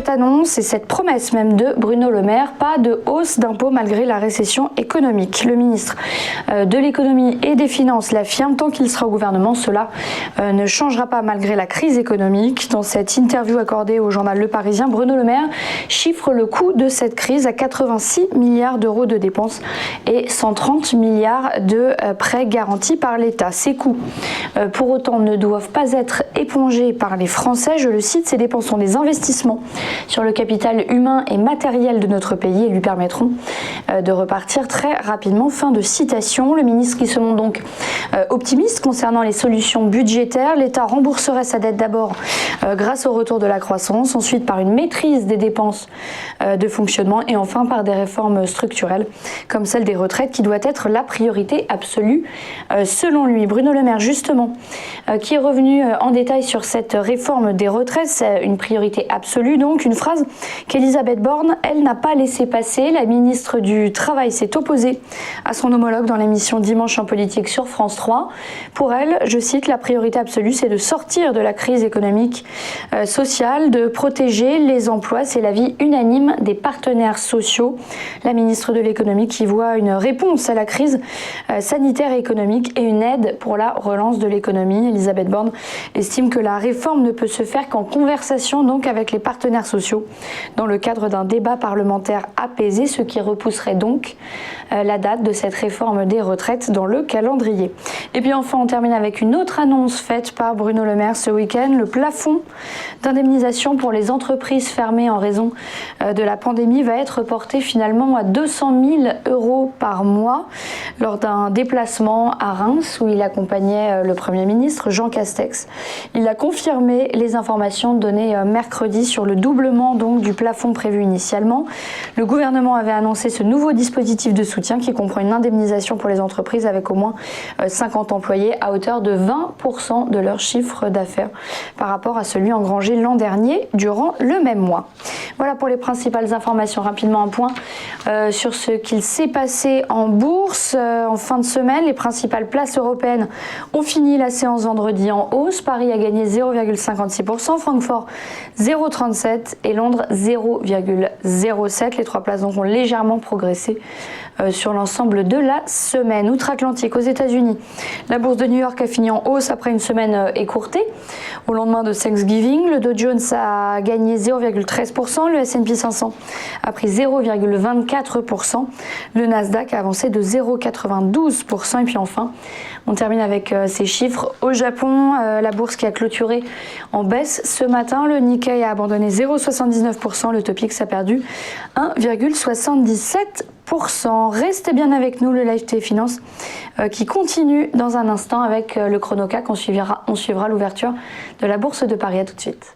cette annonce et cette promesse même de Bruno Le Maire, pas de hausse d'impôts malgré la récession économique. Le ministre de l'économie et des finances l'affirme, tant qu'il sera au gouvernement, cela ne changera pas malgré la crise économique. Dans cette interview accordée au journal Le Parisien, Bruno Le Maire chiffre le coût de cette crise à 86 milliards d'euros de dépenses et 130 milliards de prêts garantis par l'État. Ces coûts, pour autant, ne doivent pas être épongés par les Français. Je le cite, ces dépenses sont des investissements sur le capital humain et matériel de notre pays et lui permettront de repartir très rapidement. Fin de citation. Le ministre qui se montre donc optimiste concernant les solutions budgétaires. L'État rembourserait sa dette d'abord grâce au retour de la croissance, ensuite par une maîtrise des dépenses de fonctionnement et enfin par des réformes structurelles comme celle des retraites qui doit être la priorité absolue selon lui. Bruno Le Maire justement qui est revenu en détail sur cette réforme des retraites, c'est une priorité absolue donc, une phrase qu'Elisabeth Borne, elle n'a pas laissé passer. La ministre du Travail s'est opposée à son homologue dans l'émission Dimanche en politique sur France 3. Pour elle, je cite, la priorité absolue c'est de sortir de la crise économique, sociale, de protéger les emplois, c'est l'avis unanime des partenaires sociaux. La ministre de l'économie qui voit une réponse à la crise sanitaire et économique et une aide pour la relance de l'économie. Elisabeth Borne estime que la réforme ne peut se faire qu'en conversation donc avec les partenaires sociaux dans le cadre d'un débat parlementaire apaisé, ce qui repousserait donc la date de cette réforme des retraites dans le calendrier. Et puis enfin, on termine avec une autre annonce faite par Bruno Le Maire ce week-end. Le plafond d'indemnisation pour les entreprises fermées en raison de la pandémie va être porté finalement à 200 000 € par mois lors d'un déplacement à Reims où il accompagnait le Premier ministre Jean Castex. Il a confirmé les informations données mercredi sur le doublement donc du plafond prévu initialement. Le gouvernement avait annoncé ce nouveau dispositif de soutien qui comprend une indemnisation pour les entreprises avec au moins 50 employés à hauteur de 20% de leur chiffre d'affaires par rapport à celui engrangé l'an dernier durant le même mois. Voilà pour les principales informations. Rapidement un point sur ce qu'il s'est passé en bourse en fin de semaine. Les principales places européennes ont fini la séance vendredi en hausse. Paris a gagné 0,56%, Francfort 0,37% et Londres 0,07%. Les trois places donc ont légèrement progressé sur l'ensemble de la semaine. Outre-Atlantique, aux États-Unis, la bourse de New York a fini en hausse après une semaine écourtée. Au lendemain de Thanksgiving, le Dow Jones a gagné 0,13%, le S&P 500 a pris 0,24%, le Nasdaq a avancé de 0,92%. Et puis enfin, on termine avec ces chiffres. Au Japon, la bourse qui a clôturé en baisse ce matin, le Nikkei a abandonné 0,79%, le Topix a perdu 1,77%. Restez bien avec nous, le Live TV Finance qui continue dans un instant avec le Chronocac. On suivra l'ouverture de la bourse de Paris. À tout de suite.